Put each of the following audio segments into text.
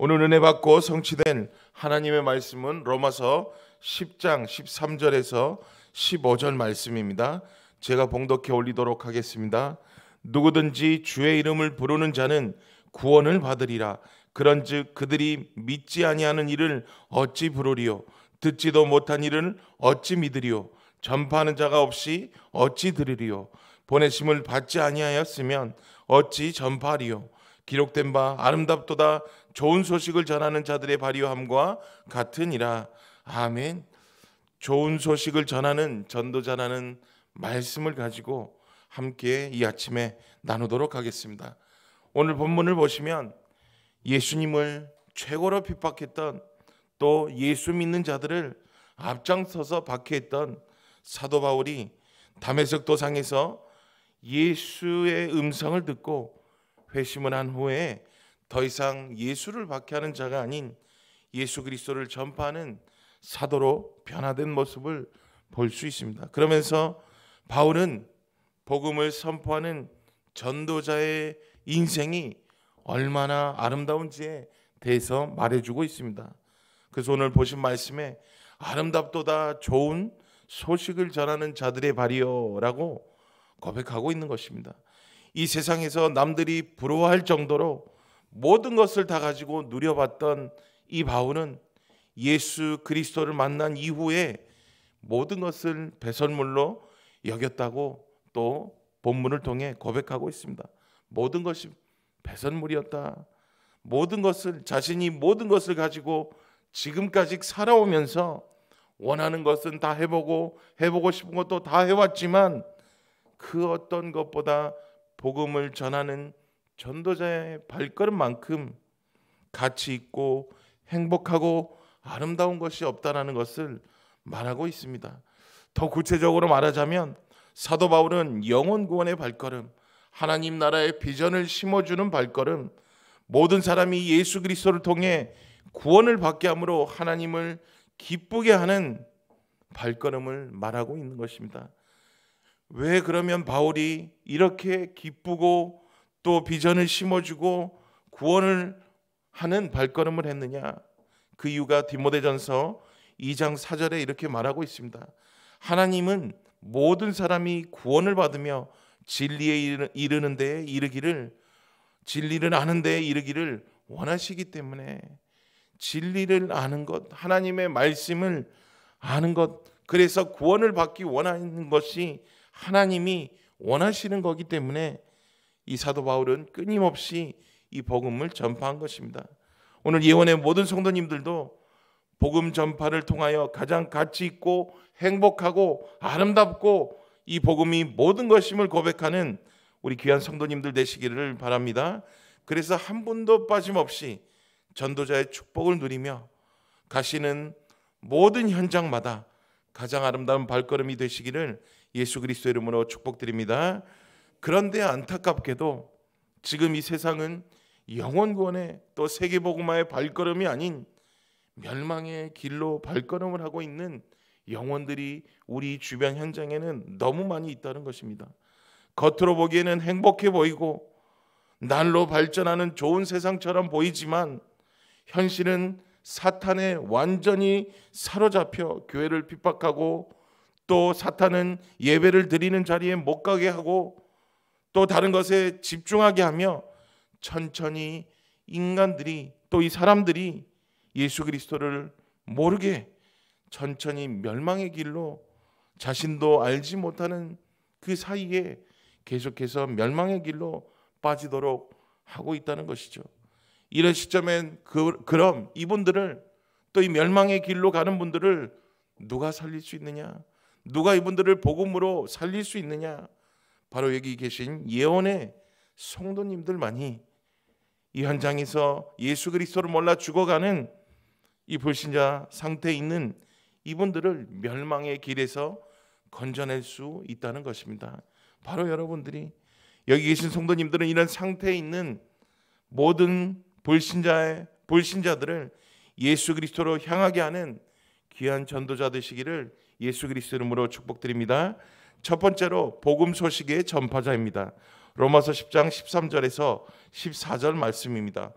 오늘 은혜 받고 성취된 하나님의 말씀은 로마서 10장 13절에서 15절 말씀입니다. 제가 봉독해 올리도록 하겠습니다. 누구든지 주의 이름을 부르는 자는 구원을 받으리라. 그런즉 그들이 믿지 아니하는 이를 어찌 부르리요? 듣지도 못한 이를 어찌 믿으리요? 전파하는 자가 없이 어찌 들으리요? 보내심을 받지 아니하였으면 어찌 전파하리요? 기록된 바 아름답도다 좋은 소식을 전하는 자들의 발휘함과 같으니라. 아멘. 좋은 소식을 전하는 전도자라는 말씀을 가지고 함께 이 아침에 나누도록 하겠습니다. 오늘 본문을 보시면 예수님을 최고로 핍박했던, 또 예수 믿는 자들을 앞장서서 박해했던 사도 바울이 다메섹 도상에서 예수의 음성을 듣고 회심을 한 후에 더 이상 예수를 박해하는 자가 아닌 예수 그리스도를 전파하는 사도로 변화된 모습을 볼 수 있습니다. 그러면서 바울은 복음을 선포하는 전도자의 인생이 얼마나 아름다운지에 대해서 말해주고 있습니다. 그래서 오늘 보신 말씀에 아름답도다 좋은 소식을 전하는 자들의 발이요라고 고백하고 있는 것입니다. 이 세상에서 남들이 부러워할 정도로 모든 것을 다 가지고 누려봤던 이 바울은 예수 그리스도를 만난 이후에 모든 것을 배설물로 여겼다고 또 본문을 통해 고백하고 있습니다. 모든 것이 배설물이었다. 자신이 모든 것을 가지고 지금까지 살아오면서 원하는 것은 다 해보고 싶은 것도 다 해왔지만 그 어떤 것보다 복음을 전하는 전도자의 발걸음만큼 가치 있고 행복하고 아름다운 것이 없다라는 것을 말하고 있습니다. 더 구체적으로 말하자면 사도 바울은 영혼 구원의 발걸음, 하나님 나라의 비전을 심어주는 발걸음, 모든 사람이 예수 그리스도를 통해 구원을 받게 함으로 하나님을 기쁘게 하는 발걸음을 말하고 있는 것입니다. 왜 그러면 바울이 이렇게 기쁘고 또 비전을 심어주고 구원을 하는 발걸음을 했느냐? 그 이유가 디모데전서 2장 4절에 이렇게 말하고 있습니다. 하나님은 모든 사람이 구원을 받으며 진리에 이르는 데에 이르기를, 진리를 아는 데에 이르기를 원하시기 때문에, 진리를 아는 것, 하나님의 말씀을 아는 것, 그래서 구원을 받기 원하는 것이 하나님이 원하시는 거기 때문에 이 사도 바울은 끊임없이 이 복음을 전파한 것입니다. 오늘 예원의 모든 성도님들도 복음 전파를 통하여 가장 가치 있고 행복하고 아름답고 이 복음이 모든 것임을 고백하는 우리 귀한 성도님들 되시기를 바랍니다. 그래서 한 분도 빠짐없이 전도자의 축복을 누리며 가시는 모든 현장마다 가장 아름다운 발걸음이 되시기를 예수 그리스도 이름으로 축복드립니다. 그런데 안타깝게도 지금 이 세상은 영혼 구원의 또 세계 복음화의 발걸음이 아닌 멸망의 길로 발걸음을 하고 있는 영혼들이 우리 주변 현장에는 너무 많이 있다는 것입니다. 겉으로 보기에는 행복해 보이고 날로 발전하는 좋은 세상처럼 보이지만 현실은 사탄에 완전히 사로잡혀 교회를 핍박하고, 또 사탄은 예배를 드리는 자리에 못 가게 하고 또 다른 것에 집중하게 하며 천천히 인간들이, 또 이 사람들이 예수 그리스도를 모르게 천천히 멸망의 길로 자신도 알지 못하는 그 사이에 계속해서 멸망의 길로 빠지도록 하고 있다는 것이죠. 이런 시점엔 그럼 이분들을, 또 이 멸망의 길로 가는 분들을 누가 살릴 수 있느냐? 누가 이분들을 복음으로 살릴 수 있느냐? 바로 여기 계신 예언의 성도님들만이 이 현장에서 예수 그리스도를 몰라 죽어가는 이 불신자 상태에 있는 이분들을 멸망의 길에서 건져낼 수 있다는 것입니다. 바로 여러분들이, 여기 계신 성도님들은 이런 상태에 있는 모든 불신자들을 예수 그리스도로 향하게 하는 귀한 전도자 되시기를 예수 그리스도 이름으로 축복드립니다. 첫 번째로 복음 소식의 전파자입니다. 로마서 10장 13절에서 14절 말씀입니다.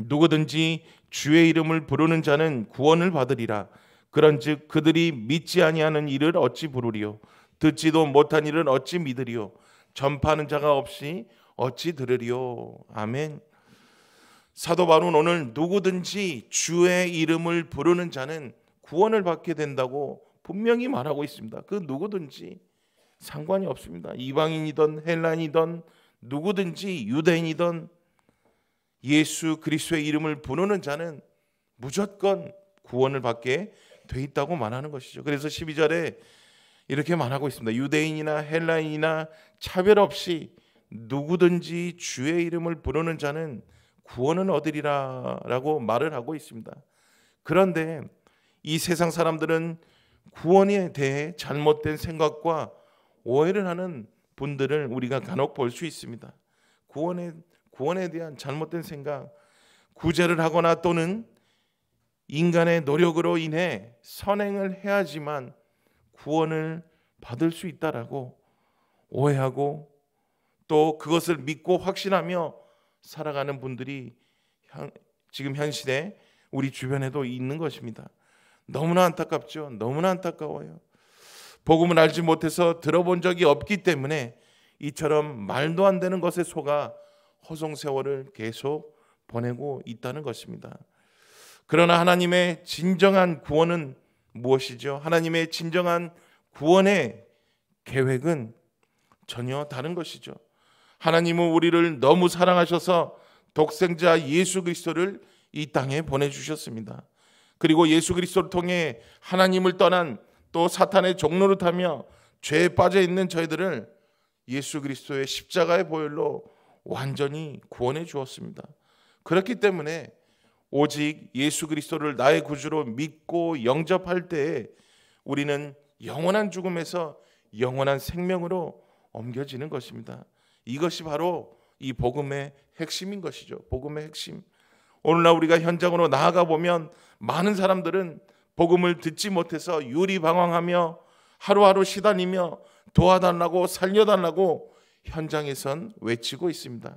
누구든지 주의 이름을 부르는 자는 구원을 받으리라. 그런즉 그들이 믿지 아니하는 이를 어찌 부르리요? 듣지도 못한 이를 어찌 믿으리요? 전파하는 자가 없이 어찌 들으리요? 아멘. 사도 바울은 오늘 누구든지 주의 이름을 부르는 자는 구원을 받게 된다고 분명히 말하고 있습니다. 그 누구든지 상관이 없습니다. 이방인이든 헬라인이든 누구든지 유대인이든 예수 그리스도의 이름을 부르는 자는 무조건 구원을 받게 돼 있다고 말하는 것이죠. 그래서 12절에 이렇게 말하고 있습니다. 유대인이나 헬라인이나 차별 없이 누구든지 주의 이름을 부르는 자는 구원은 얻으리라 라고 말을 하고 있습니다. 그런데 이 세상 사람들은 구원에 대해 잘못된 생각과 오해를 하는 분들을 우리가 간혹 볼 수 있습니다. 구원에 대한 잘못된 생각, 구제를 하거나 또는 인간의 노력으로 인해 선행을 해야지만 구원을 받을 수 있다라고 오해하고 또 그것을 믿고 확신하며 살아가는 분들이 지금 현 시대 우리 주변에도 있는 것입니다. 너무나 안타깝죠. 너무나 안타까워요. 복음을 알지 못해서 들어본 적이 없기 때문에 이처럼 말도 안 되는 것에 속아 허송세월을 계속 보내고 있다는 것입니다. 그러나 하나님의 진정한 구원은 무엇이죠? 하나님의 진정한 구원의 계획은 전혀 다른 것이죠. 하나님은 우리를 너무 사랑하셔서 독생자 예수 그리스도를 이 땅에 보내주셨습니다. 그리고 예수 그리스도를 통해 하나님을 떠난 또 사탄의 종로를 타며 죄에 빠져 있는 저희들을 예수 그리스도의 십자가의 보혈로 완전히 구원해 주었습니다. 그렇기 때문에 오직 예수 그리스도를 나의 구주로 믿고 영접할 때에 우리는 영원한 죽음에서 영원한 생명으로 옮겨지는 것입니다. 이것이 바로 이 복음의 핵심인 것이죠. 복음의 핵심. 오늘날 우리가 현장으로 나아가 보면 많은 사람들은 복음을 듣지 못해서 유리방황하며 하루하루 시달리며 도와달라고 살려달라고 현장에선 외치고 있습니다.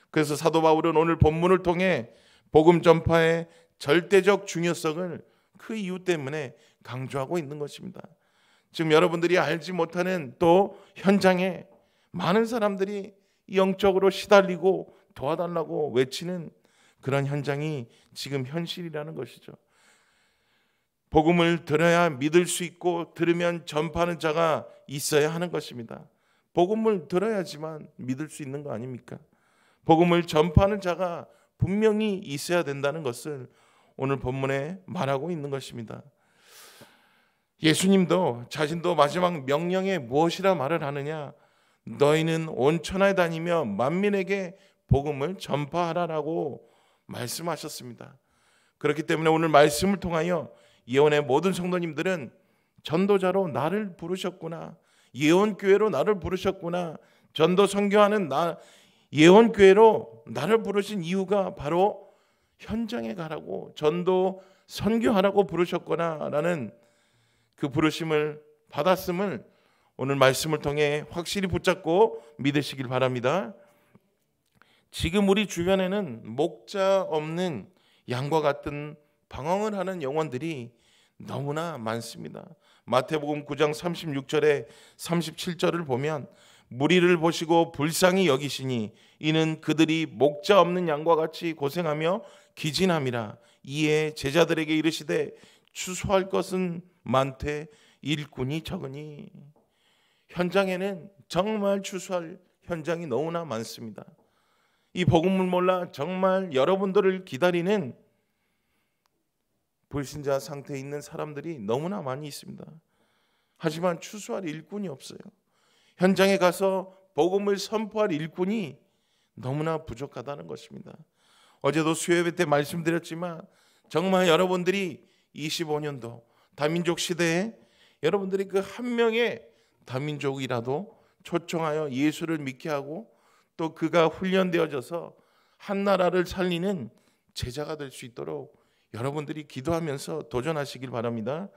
그래서 사도 바울은 오늘 본문을 통해 복음 전파의 절대적 중요성을 그 이유 때문에 강조하고 있는 것입니다. 지금 여러분들이 알지 못하는 또 현장에 많은 사람들이 영적으로 시달리고 도와달라고 외치는 그런 현장이 지금 현실이라는 것이죠. 복음을 들어야 믿을 수 있고 들으면 전파하는 자가 있어야 하는 것입니다. 복음을 들어야지만 믿을 수 있는 거 아닙니까? 복음을 전파하는 자가 분명히 있어야 된다는 것을 오늘 본문에 말하고 있는 것입니다. 예수님도 자신도 마지막 명령에 무엇이라 말을 하느냐? 너희는 온 천하에 다니며 만민에게 복음을 전파하라라고 말씀하셨습니다. 그렇기 때문에 오늘 말씀을 통하여 예언의 모든 성도님들은 전도자로 나를 부르셨구나. 예언교회로 나를 부르셨구나. 전도 선교하는 예언교회로 나를 부르신 이유가 바로 현장에 가라고 전도 선교하라고 부르셨구나라는 그 부르심을 받았음을 오늘 말씀을 통해 확실히 붙잡고 믿으시길 바랍니다. 지금 우리 주변에는 목자 없는 양과 같은 방황을 하는 영혼들이 너무나 많습니다. 마태복음 9장 36절에 37절을 보면 무리를 보시고 불쌍히 여기시니 이는 그들이 목자 없는 양과 같이 고생하며 기진함이라. 이에 제자들에게 이르시되 추수할 것은 많되 일꾼이 적으니. 현장에는 정말 추수할 현장이 너무나 많습니다. 이 복음을 몰라 정말 여러분들을 기다리는 불신자 상태에 있는 사람들이 너무나 많이 있습니다. 하지만 추수할 일꾼이 없어요. 현장에 가서 복음을 선포할 일꾼이 너무나 부족하다는 것입니다. 어제도 수요예배 때 말씀드렸지만 정말 여러분들이 25년도 다민족 시대에 여러분들이 그 한 명의 다민족이라도 초청하여 예수를 믿게 하고 또 그가 훈련되어져서 한 나라를 살리는 제자가 될 수 있도록 여러분들이 기도하면서 도전하시길 바랍니다.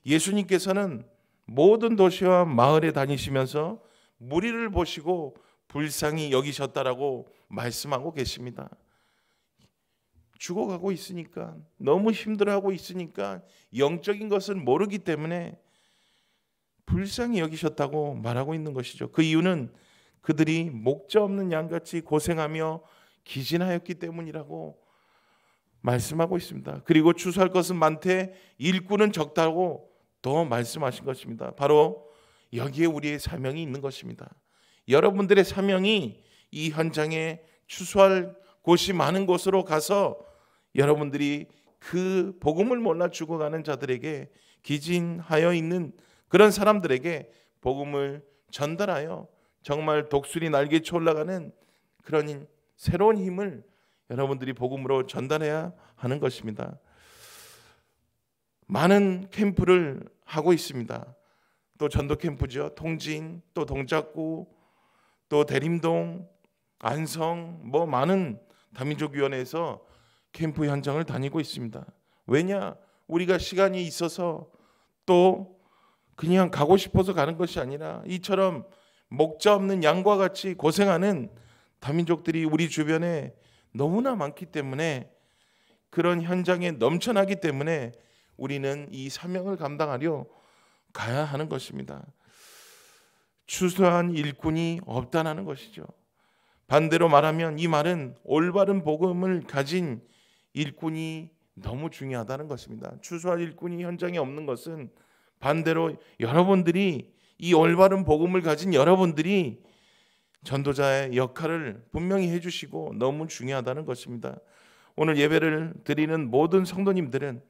예수님께서는 모든 도시와 마을에 다니시면서 무리를 보시고 불쌍히 여기셨다라고 말씀하고 계십니다. 죽어가고 있으니까, 너무 힘들어하고 있으니까 영적인 것을 모르기 때문에 불쌍히 여기셨다고 말하고 있는 것이죠. 그 이유는 그들이 목자 없는 양같이 고생하며 기진하였기 때문이라고 말씀하고 있습니다. 그리고 추수할 것은 많되 일꾼은 적다고 더 말씀하신 것입니다. 바로 여기에 우리의 사명이 있는 것입니다. 여러분들의 사명이 이 현장에 추수할 곳이 많은 곳으로 가서 여러분들이 그 복음을 몰라 죽어가는 자들에게, 기진하여 있는 그런 사람들에게 복음을 전달하여 정말 독수리 날개쳐 올라가는 그런 새로운 힘을 여러분들이 복음으로 전달해야 하는 것입니다. 많은 캠프를 하고 있습니다. 또 전도 캠프죠. 통진, 또 동작구, 또 대림동, 안성, 많은 다민족위원회에서 캠프 현장을 다니고 있습니다. 왜냐? 우리가 시간이 있어서 또 그냥 가고 싶어서 가는 것이 아니라 이처럼 목자 없는 양과 같이 고생하는 다민족들이 우리 주변에 너무나 많기 때문에, 그런 현장에 넘쳐나기 때문에 우리는 이 사명을 감당하려 가야 하는 것입니다. 추수한 일꾼이 없다는 것이죠. 반대로 말하면 이 말은 올바른 복음을 가진 일꾼이 너무 중요하다는 것입니다. 추수할 일꾼이 현장에 없는 것은 반대로 여러분들이, 이 올바른 복음을 가진 여러분들이 전도자의 역할을 분명히 해주시고 너무 중요하다는 것입니다. 오늘 예배를 드리는 모든 성도님들은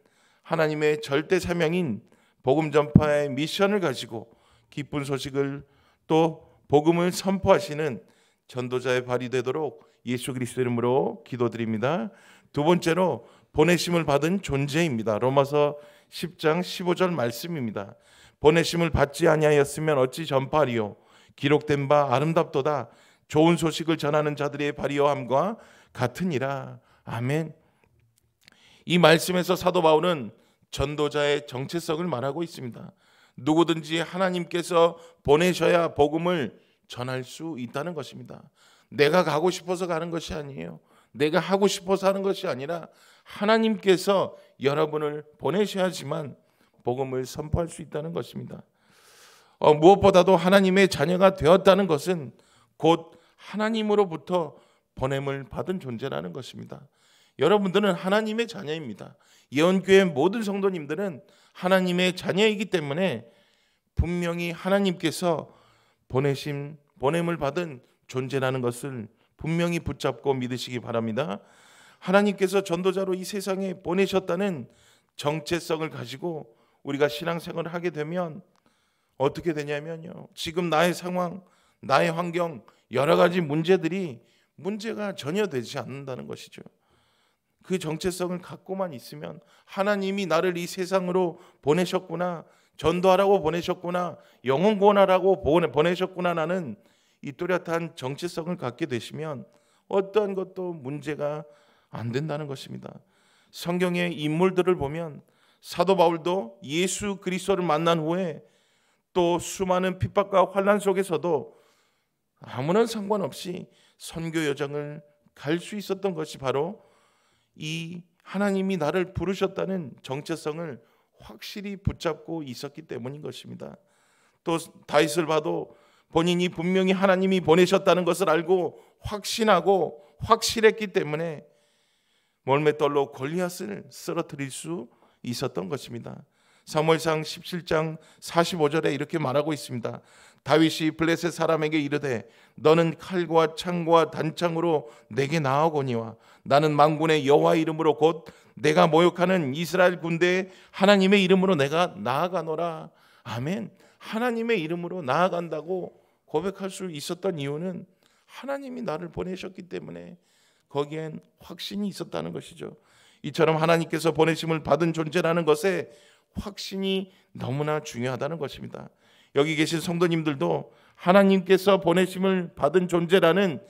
하나님의 절대 사명인 복음 전파의 미션을 가지고 기쁜 소식을, 또 복음을 선포하시는 전도자의 발이 되도록 예수 그리스도 이름으로 기도드립니다. 두 번째로 보내심을 받은 존재입니다. 로마서 10장 15절 말씀입니다. 보내심을 받지 아니하였으면 어찌 전파하리요. 기록된 바 아름답도다. 좋은 소식을 전하는 자들의 발이여함과 같으니라. 아멘. 이 말씀에서 사도 바울은 전도자의 정체성을 말하고 있습니다. 누구든지 하나님께서 보내셔야 복음을 전할 수 있다는 것입니다. 내가 가고 싶어서 가는 것이 아니에요. 내가 하고 싶어서 하는 것이 아니라 하나님께서 여러분을 보내셔야지만 복음을 선포할 수 있다는 것입니다. 무엇보다도 하나님의 자녀가 되었다는 것은 곧 하나님으로부터 보냄을 받은 존재라는 것입니다. 여러분들은 하나님의 자녀입니다. 예언교회 모든 성도님들은 하나님의 자녀이기 때문에 분명히 하나님께서 보냄을 받은 존재라는 것을 분명히 붙잡고 믿으시기 바랍니다. 하나님께서 전도자로 이 세상에 보내셨다는 정체성을 가지고 우리가 신앙생활을 하게 되면 어떻게 되냐면요, 지금 나의 상황, 나의 환경, 여러 가지 문제가 전혀 되지 않는다는 것이죠. 그 정체성을 갖고만 있으면, 하나님이 나를 이 세상으로 보내셨구나, 전도하라고 보내셨구나, 영혼 구원하라고 보내셨구나, 나는 이 뚜렷한 정체성을 갖게 되시면 어떠한 것도 문제가 안 된다는 것입니다. 성경의 인물들을 보면 사도 바울도 예수 그리스도를 만난 후에 또 수많은 핍박과 환난 속에서도 아무런 상관없이 선교 여정을 갈 수 있었던 것이 바로 이 하나님이 나를 부르셨다는 정체성을 확실히 붙잡고 있었기 때문인 것입니다. 또 다윗을 봐도 본인이 분명히 하나님이 보내셨다는 것을 알고 확신하고 확실했기 때문에 멀맷돌로 골리앗을 쓰러뜨릴 수 있었던 것입니다. 사무엘상 17장 45절에 이렇게 말하고 있습니다. 다윗이 블레셋 사람에게 이르되 너는 칼과 창과 단창으로 내게 나아오거니와 나는 만군의 여호와 이름으로 곧 내가 모욕하는 이스라엘 군대의 하나님의 이름으로 내가 나아가노라. 아멘. 하나님의 이름으로 나아간다고 고백할 수 있었던 이유는 하나님이 나를 보내셨기 때문에 거기엔 확신이 있었다는 것이죠. 이처럼 하나님께서 보내심을 받은 존재라는 것에 확신이 너무나 중요하다는 것입니다. 여기 계신 성도님들도 하나님께서 보내심을 받은 존재라는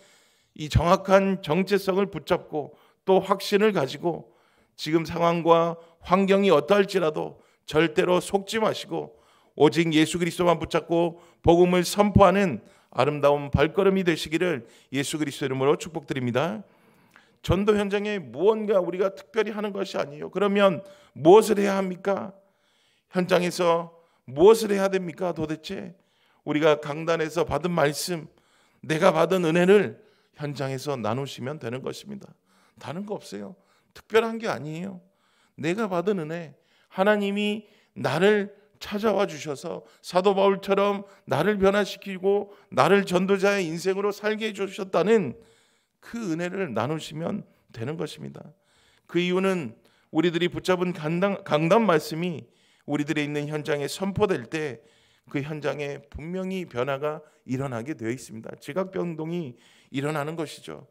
이 정확한 정체성을 붙잡고 또 확신을 가지고 지금 상황과 환경이 어떠할지라도 절대로 속지 마시고 오직 예수 그리스도만 붙잡고 복음을 선포하는 아름다운 발걸음이 되시기를 예수 그리스도 이름으로 축복드립니다. 전도 현장에 무언가 우리가 특별히 하는 것이 아니에요. 그러면 무엇을 해야 합니까? 현장에서 무엇을 해야 됩니까? 도대체 우리가 강단에서 받은 말씀, 내가 받은 은혜를 현장에서 나누시면 되는 것입니다. 다른 거 없어요. 특별한 게 아니에요. 내가 받은 은혜, 하나님이 나를 찾아와 주셔서 사도 바울처럼 나를 변화시키고 나를 전도자의 인생으로 살게 해주셨다는 그 은혜를 나누시면 되는 것입니다. 그 이유는 우리들이 붙잡은 강단 말씀이 우리들의 있는 현장에 선포될 때 그 현장에 분명히 변화가 일어나게 되어 있습니다. 지각변동이 일어나는 것이죠.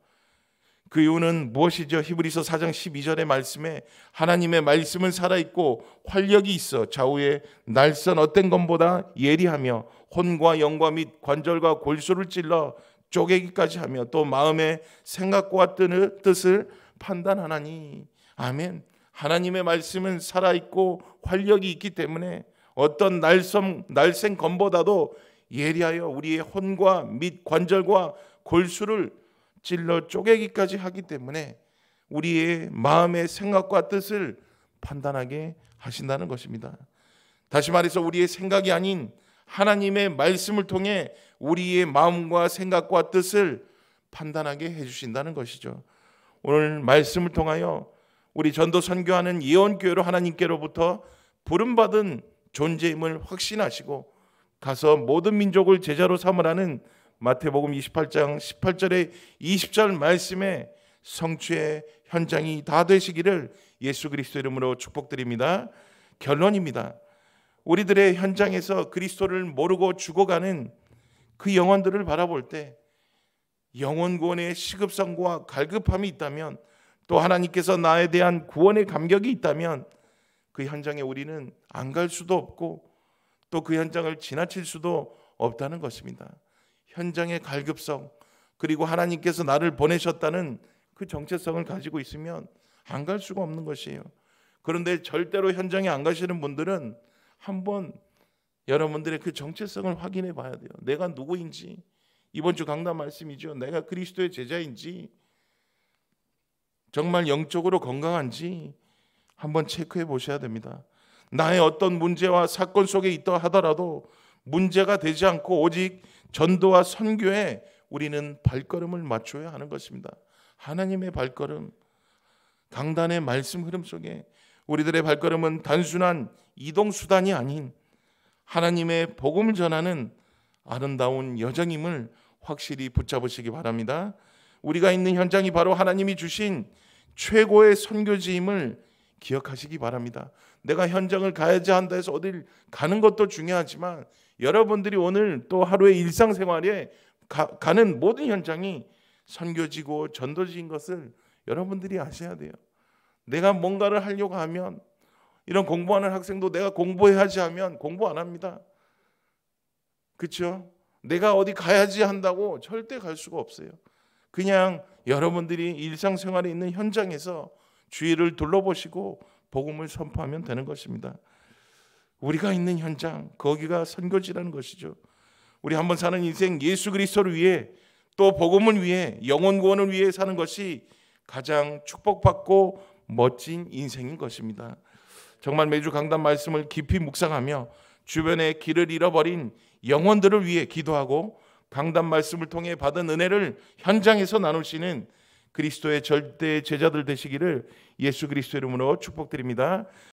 그 이유는 무엇이죠? 히브리서 4장 12절의 말씀에 하나님의 말씀은 살아있고 활력이 있어 좌우의 날선 어떤 것보다 예리하며 혼과 영과 및 관절과 골수를 찔러 쪼개기까지 하며 또 마음의 생각과 뜻을 판단하나니. 아멘. 하나님의 말씀은 살아있고 활력이 있기 때문에 어떤 날쌘 검보다도 예리하여 우리의 혼과 및 관절과 골수를 찔러 쪼개기까지 하기 때문에 우리의 마음의 생각과 뜻을 판단하게 하신다는 것입니다. 다시 말해서 우리의 생각이 아닌 하나님의 말씀을 통해 우리의 마음과 생각과 뜻을 판단하게 해주신다는 것이죠. 오늘 말씀을 통하여 우리 전도 선교하는 예언교회로 하나님께로부터 부름받은 존재임을 확신하시고 가서 모든 민족을 제자로 삼으라는 마태복음 28장 18절의 20절 말씀에 성취의 현장이 다 되시기를 예수 그리스도 이름으로 축복드립니다. 결론입니다. 우리들의 현장에서 그리스도를 모르고 죽어가는 그 영혼들을 바라볼 때 영혼 구원의 시급성과 갈급함이 있다면, 또 하나님께서 나에 대한 구원의 감격이 있다면 그 현장에 우리는 안 갈 수도 없고 또 그 현장을 지나칠 수도 없다는 것입니다. 현장의 갈급성, 그리고 하나님께서 나를 보내셨다는 그 정체성을 가지고 있으면 안 갈 수가 없는 것이에요. 그런데 절대로 현장에 안 가시는 분들은 한번 여러분들의 그 정체성을 확인해 봐야 돼요. 내가 누구인지, 이번 주 강단 말씀이죠. 내가 그리스도의 제자인지, 정말 영적으로 건강한지 한번 체크해 보셔야 됩니다. 나의 어떤 문제와 사건 속에 있다 하더라도 문제가 되지 않고 오직 전도와 선교에 우리는 발걸음을 맞춰야 하는 것입니다. 하나님의 발걸음, 강단의 말씀 흐름 속에 우리들의 발걸음은 단순한 이동수단이 아닌 하나님의 복음을 전하는 아름다운 여정임을 확실히 붙잡으시기 바랍니다. 우리가 있는 현장이 바로 하나님이 주신 최고의 선교지임을 기억하시기 바랍니다. 내가 현장을 가야지 한다 해서 어딜 가는 것도 중요하지만 여러분들이 오늘 또 하루의 일상생활에 가는 모든 현장이 선교지고 전도지인 것을 여러분들이 아셔야 돼요. 내가 뭔가를 하려고 하면, 이런 공부하는 학생도 내가 공부해야지 하면 공부 안 합니다. 그렇죠? 내가 어디 가야지 한다고 절대 갈 수가 없어요. 그냥 여러분들이 일상생활에 있는 현장에서 주위를 둘러보시고 복음을 선포하면 되는 것입니다. 우리가 있는 현장, 거기가 선교지라는 것이죠. 우리 한번 사는 인생 예수 그리스도를 위해, 또 복음을 위해, 영혼 구원을 위해 사는 것이 가장 축복받고 멋진 인생인 것입니다. 정말 매주 강단 말씀을 깊이 묵상하며 주변에 길을 잃어버린 영혼들을 위해 기도하고 강단 말씀을 통해 받은 은혜를 현장에서 나누시는 그리스도의 절대 제자들 되시기를 예수 그리스도 이름으로 축복드립니다.